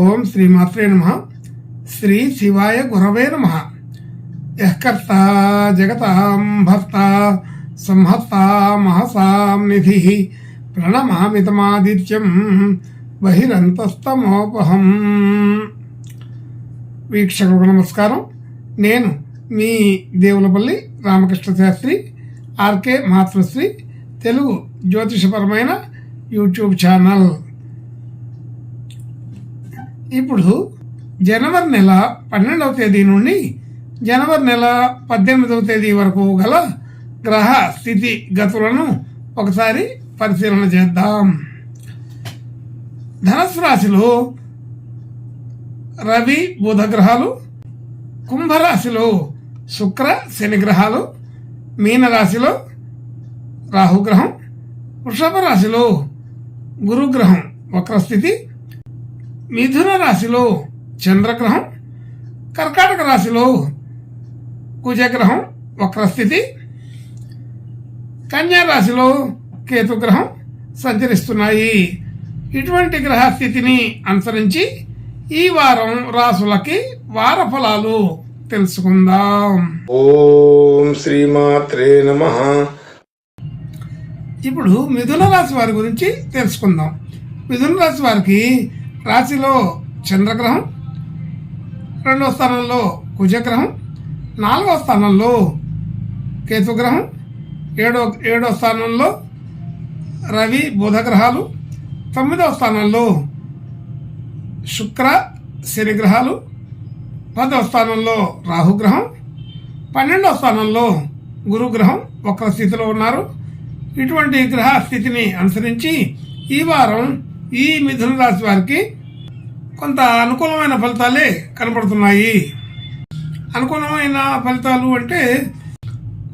ఓం శ్రీమాత్రే నమః. శ్రీ శివాయ గురవే నమః. యఃకర్తా జగతాం భర్తా సంహర్తా మహసాం నిధి ప్రణమామితమాదిత్యం బహిరంతస్తమోపహం. వీక్షకులకు నమస్కారం. నేను మీ దేవులపల్లి రామకృష్ణ శాస్త్రి, ఆర్కే మాతృశ్రీ తెలుగు జ్యోతిషపరమైన యూట్యూబ్ ఛానల్. ఇప్పుడు జనవరి నెల 12వ తేదీ నుండి జనవరి నెల 18వ తేదీ వరకు గల గ్రహ స్థితి గతులను ఒకసారి పరిశీలన చేద్దాం. ధనుసు రాశిలో రవి బుధ గ్రహాలు, కుంభరాశిలో శుక్ర శని గ్రహాలు, మీనరాశిలో రాహుగ్రహం, వృషభ రాశిలో గురుగ్రహం వక్రస్థితి, మిథున రాశిలో చంద్రగ్రహం, కర్కాటక రాశిలో కుజగ్రహం వక్రస్థితి, కన్యా రాశిలో కేతుగ్రహం సంచరిస్తున్నాయి. ఇటువంటి గ్రహ స్థితిని అనుసరించి ఈ వారం రాసులకి వార ఫలాలు తెలుసుకుందాం. ఓం శ్రీమాత్రే నమః. ఇప్పుడు మిథున రాశి వారి గురించి తెలుసుకుందాం. మిథున రాశి వారికి రాశిలో చంద్రగ్రహం, 2వ స్థానంలో కుజగ్రహం, 4వ స్థానంలో కేతుగ్రహం, 7వ స్థానంలో రవి బుధ గ్రహాలు, 9వ స్థానంలో శుక్ర శని గ్రహాలు, 10వ స్థానంలో రాహుగ్రహం, 12వ స్థానంలో గురుగ్రహం వక్ర స్థితిలో ఉన్నారు. ఇటువంటి గ్రహ స్థితిని అనుసరించి ఈ వారం ఈ మిథున రాశి వారికి కొంత అనుకూలమైన ఫలితాలే కనబడుతున్నాయి. అనుకూలమైన ఫలితాలు అంటే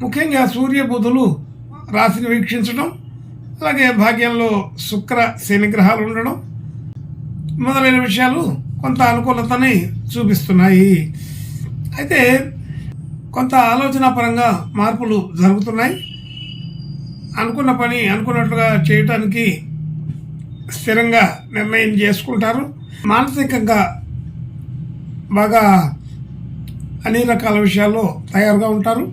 ముఖ్యంగా సూర్య బుధులు రాశిని వీక్షించడం, అలాగే భాగ్యంలో శుక్ర శని గ్రహాలు ఉండడం మొదలైన విషయాలు కొంత అనుకూలతని చూపిస్తున్నాయి. అయితే కొంత ఆలోచన పరంగా మార్పులు జరుగుతున్నాయి. అనుకున్న పని అనుకున్నట్లుగా చేయటానికి స్థిరంగా నిర్ణయం చేసుకుంటారు. మానసికంగా బాగా అన్ని రకాల విషయాల్లో తయారుగా ఉంటారు.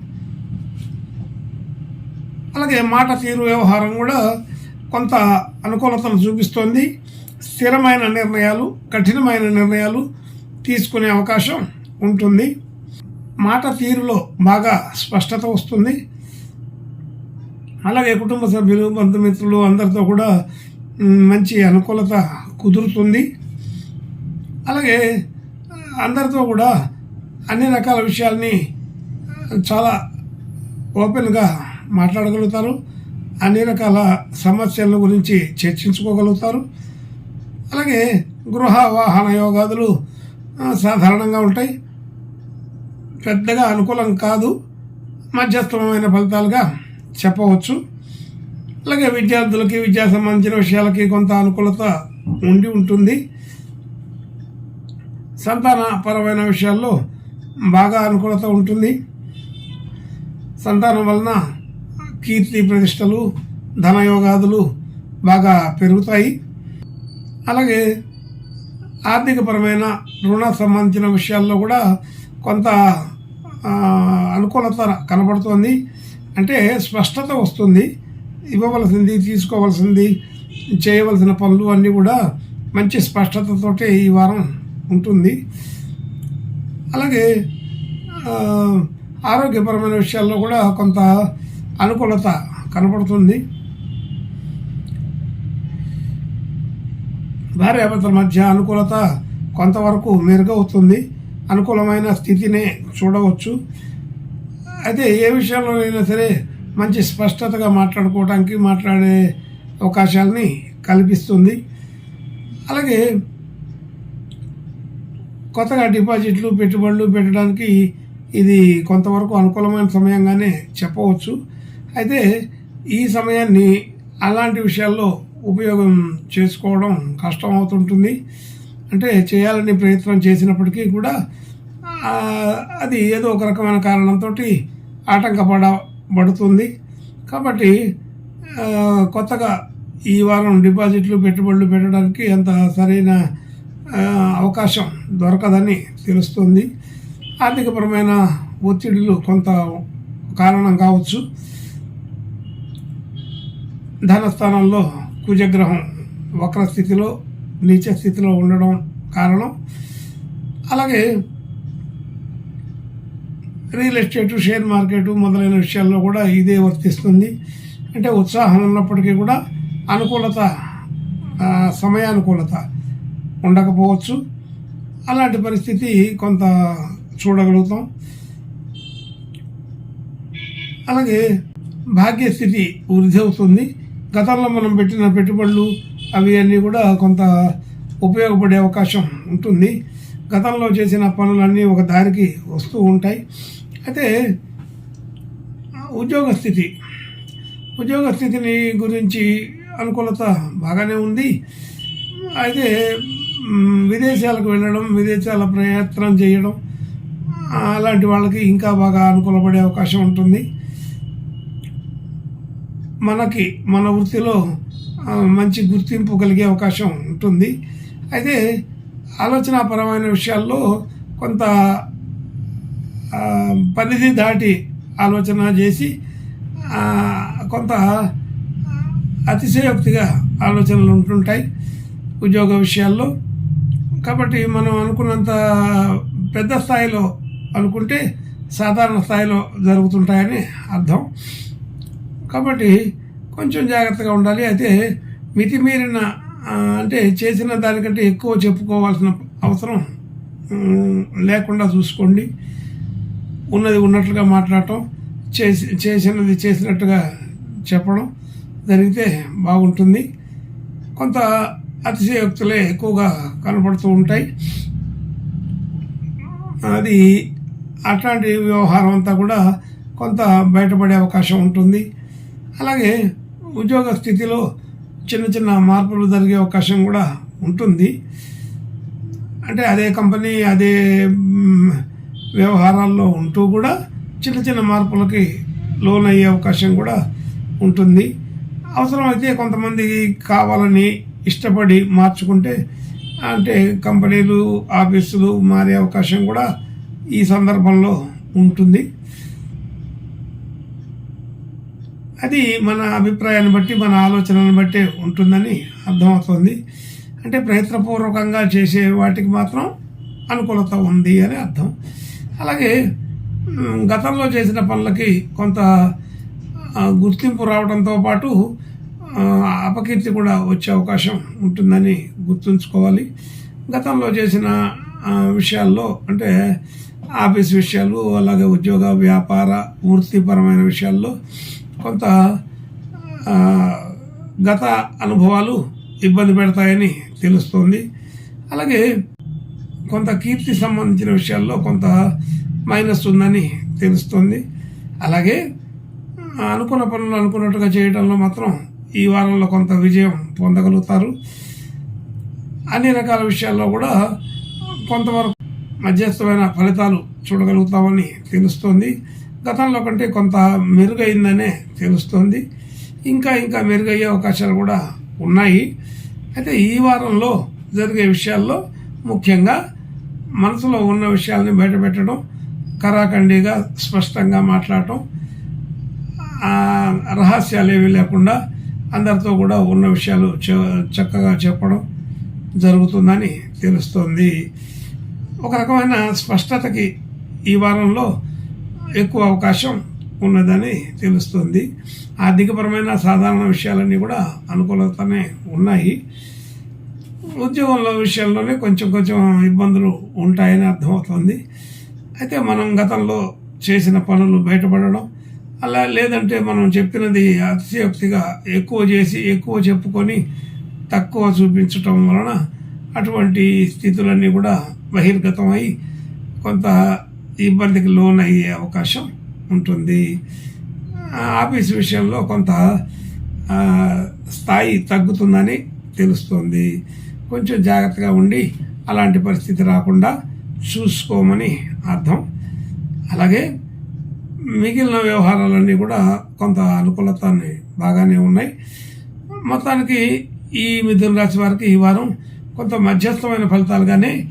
అలాగే మాట తీరు వ్యవహారం కూడా కొంత అనుకూలతను చూపిస్తోంది. స్థిరమైన నిర్ణయాలు, కఠినమైన నిర్ణయాలు తీసుకునే అవకాశం ఉంటుంది. మాట తీరులో బాగా స్పష్టత వస్తుంది. అలాగే కుటుంబ సభ్యులు, బంధుమిత్రులు అందరితో కూడా మంచి అనుకూలత కుదురుతుంది. అలాగే అందరితో కూడా అన్ని రకాల విషయాల్ని చాలా ఓపెన్గా మాట్లాడగలుగుతారు. అన్ని రకాల సమస్యల గురించి చర్చించుకోగలుగుతారు. అలాగే గృహ వాహన యోగాదులు సాధారణంగా ఉంటాయి. పెద్దగా అనుకూలం కాదు, మధ్యస్థమైన ఫలితాలుగా చెప్పవచ్చు. అలాగే విద్యార్థులకి విద్యా సంబంధించిన విషయాలకి కొంత అనుకూలత ఉండి ఉంటుంది. సంతానపరమైన విషయాల్లో బాగా అనుకూలత ఉంటుంది. సంతానం వలన కీర్తి ప్రతిష్టలు, ధనయోగాదులు బాగా పెరుగుతాయి. అలాగే ఆర్థికపరమైన రుణ సంబంధించిన విషయాల్లో కూడా కొంత అనుకూలత కనబడుతోంది. అంటే స్పష్టత వస్తుంది. ఇవ్వవలసింది, తీసుకోవాల్సింది, చేయవలసిన పనులు అన్నీ కూడా మంచి స్పష్టతతోటే ఈ వారం ఉంటుంది. అలాగే ఆరోగ్యపరమైన విషయాల్లో కూడా కొంత అనుకూలత కనపడుతుంది. భార్యాభర్తల మధ్య అనుకూలత కొంతవరకు మెరుగవుతుంది. అనుకూలమైన స్థితినే చూడవచ్చు. అయితే ఏ విషయంలోనైనా సరే మంచి స్పష్టతగా మాట్లాడే అవకాశాలని కల్పిస్తుంది. అలాగే కొత్తగా డిపాజిట్లు, పెట్టుబడులు పెట్టడానికి ఇది కొంతవరకు అనుకూలమైన సమయంగానే చెప్పవచ్చు. అయితే ఈ సమయాన్ని అలాంటి విషయాల్లో ఉపయోగం చేసుకోవడం కష్టం అవుతుంటుంది. అంటే చేయాలని ప్రయత్నం చేసినప్పటికీ కూడా అది ఏదో ఒక రకమైన కారణంతో ఆటంకపడబడుతుంది. కాబట్టి కొత్తగా ఈ వారం డిపాజిట్లు, పెట్టుబడులు పెట్టడానికి అంత సరైన అవకాశం దొరకదని తెలుస్తుంది. ఆర్థికపరమైన ఒత్తిడులు కొంత కారణం కావచ్చు. ధనస్థానంలో కుజగ్రహం వక్ర స్థితిలో నీచ స్థితిలో ఉండడం కారణం. అలాగే రియల్ ఎస్టేటు, షేర్ మార్కెటు మొదలైన విషయాల్లో కూడా ఇదే వర్తిస్తుంది. అంటే ఉత్సాహం ఉన్నప్పటికీ కూడా అనుకూలత, సమయానుకూలత ఉండకపోవచ్చు. అలాంటి పరిస్థితి కొంత చూడగలుగుతాం. అలాగే భాగ్యస్థితి వృద్ధి అవుతుంది. గతంలో మనం పెట్టిన పెట్టుబడులు అవి అన్నీ కూడా కొంత ఉపయోగపడే అవకాశం ఉంటుంది. గతంలో చేసిన పనులన్నీ ఒక దారికి వస్తూ ఉంటాయి. అయితే ఉద్యోగ స్థితిని గురించి అనుకూలత బాగానే ఉంది. అయితే విదేశాలకు వెళ్ళడం, విదేశాల ప్రయత్నం చేయడం అలాంటి వాళ్ళకి ఇంకా బాగా అనుకూలపడే అవకాశం ఉంటుంది. మన వృత్తిలో మంచి గుర్తింపు కలిగే అవకాశం ఉంటుంది. అయితే ఆలోచనాపరమైన విషయాల్లో కొంత పరిధి దాటి ఆలోచన చేసి కొంత అతిశయోక్తిగా ఆలోచనలు ఉంటుంటాయి ఉద్యోగ విషయాల్లో. కాబట్టి మనం అనుకున్నంత పెద్ద స్థాయిలో అనుకుంటే సాధారణ స్థాయిలో జరుగుతుంటాయని అర్థం. కాబట్టి కొంచెం జాగ్రత్తగా ఉండాలి. అయితే మితిమీరిన అంటే చేసిన దానికంటే ఎక్కువ చెప్పుకోవాల్సిన అవసరం లేకుండా చూసుకోండి. ఉన్నది ఉన్నట్లుగా మాట్లాడటం, చేసినది చేసినట్టుగా చెప్పడం జరిగితే బాగుంటుంది. కొంత అతిశయోక్తులే ఎక్కువగా కనపడుతూ ఉంటాయి. అది అట్లాంటి వ్యవహారం అంతా కూడా కొంత బయటపడే అవకాశం ఉంటుంది. అలాగే ఉద్యోగ స్థితిలో చిన్న చిన్న మార్పులు జరిగే అవకాశం కూడా ఉంటుంది. అంటే అదే కంపెనీ, అదే వ్యవహారాల్లో ఉంటూ కూడా చిన్న చిన్న మార్పులకి లోనయ్యే అవకాశం కూడా ఉంటుంది. అవసరమైతే కొంతమంది కావాలని ఇష్టపడి మార్చుకుంటే, అంటే కంపెనీలు, ఆఫీసులు మారే అవకాశం కూడా ఈ సందర్భంలో ఉంటుంది. అది మన అభిప్రాయాన్ని బట్టి, మన ఆలోచనను బట్టి ఉంటుందని అర్థమవుతుంది. అంటే ప్రయత్నపూర్వకంగా చేసే వాటికి మాత్రం అనుకూలత ఉంది అని అర్థం. అలాగే గతంలో చేసిన పనులకి కొంత గుర్తింపు రావడంతో పాటు అపకీర్తి కూడా వచ్చే అవకాశం ఉంటుందని గుర్తుంచుకోవాలి. గతంలో చేసిన విషయాల్లో అంటే ఆఫీస్ విషయాలు, అలాగే ఉద్యోగ, వ్యాపార, వృత్తిపరమైన విషయాల్లో కొంత గత అనుభవాలు ఇబ్బంది పెడతాయని తెలుస్తోంది. అలాగే కొంత కీర్తి సంబంధించిన విషయాల్లో కొంత మైనస్ ఉందని తెలుస్తుంది. అలాగే అనుకున్న పనులు అనుకున్నట్టుగా చేయడంలో మాత్రం ఈ వారంలో కొంత విజయం పొందగలుగుతారు. అన్ని రకాల విషయాల్లో కూడా కొంతవరకు మధ్యస్థమైన ఫలితాలు చూడగలుగుతామని తెలుస్తోంది. గతంలో కంటే కొంత మెరుగైందనే తెలుస్తోంది. ఇంకా మెరుగయ్యే అవకాశాలు కూడా ఉన్నాయి. అయితే ఈ వారంలో జరిగే విషయాల్లో ముఖ్యంగా మనసులో ఉన్న విషయాలని బయటపెట్టడం, కరాఖండిగా స్పష్టంగా మాట్లాడటం, రహస్యాలు ఏమీ లేకుండా అందరితో కూడా ఉన్న విషయాలు చక్కగా చెప్పడం జరుగుతుందని తెలుస్తోంది. ఒక రకమైన స్పష్టతకి ఈ వారంలో ఎక్కువ అవకాశం ఉన్నదని తెలుస్తుంది. ఆర్థికపరమైన సాధారణ విషయాలన్నీ కూడా అనుకూలతనే ఉన్నాయి. ఉద్యోగంలో విషయంలోనే కొంచెం ఇబ్బందులు ఉంటాయని అర్థమవుతుంది. అయితే మనం గతంలో చేసిన పనులు బయటపడడం, అలా లేదంటే మనం చెప్పినది అతిశయోక్తిగా ఎక్కువ చేసి ఎక్కువ చెప్పుకొని తక్కువ చూపించటం వలన అటువంటి స్థితులన్నీ కూడా బహిర్గతమై కొంత ఇబ్బందికి లోనయ్యే అవకాశం ఉంటుంది. ఆఫీస్ విషయంలో కొంత స్థాయి తగ్గుతుందని తెలుస్తుంది. కొంచెం జాగ్రత్తగా ఉండి అలాంటి పరిస్థితి రాకుండా చూసుకోమని అర్థం. అలాగే మిగిలిన వ్యవహారాలన్నీ కూడా కొంత అనుకూలతని బాగానే ఉన్నాయి. మొత్తానికి ఈ మిథున రాశి వారికి ఈ వారం కొంత మధ్యస్థమైన ఫలితాలుగానే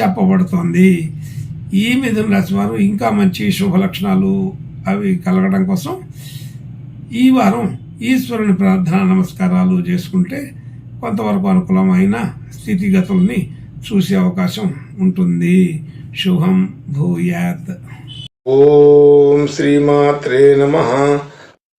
చెప్పబడుతోంది. ఈ మిథున రాశి వారు ఇంకా మంచి శుభ లక్షణాలు అవి కలగడం కోసం ఈ వారం ఈశ్వరుని ప్రార్థన నమస్కారాలు చేసుకుంటే కొంతవరకు అనుకూలమైన స్థితిగతుల్ని చూసే అవకాశం ఉంటుంది. శుభం భూయాత్. ఓం శ్రీమాత్రే నమః.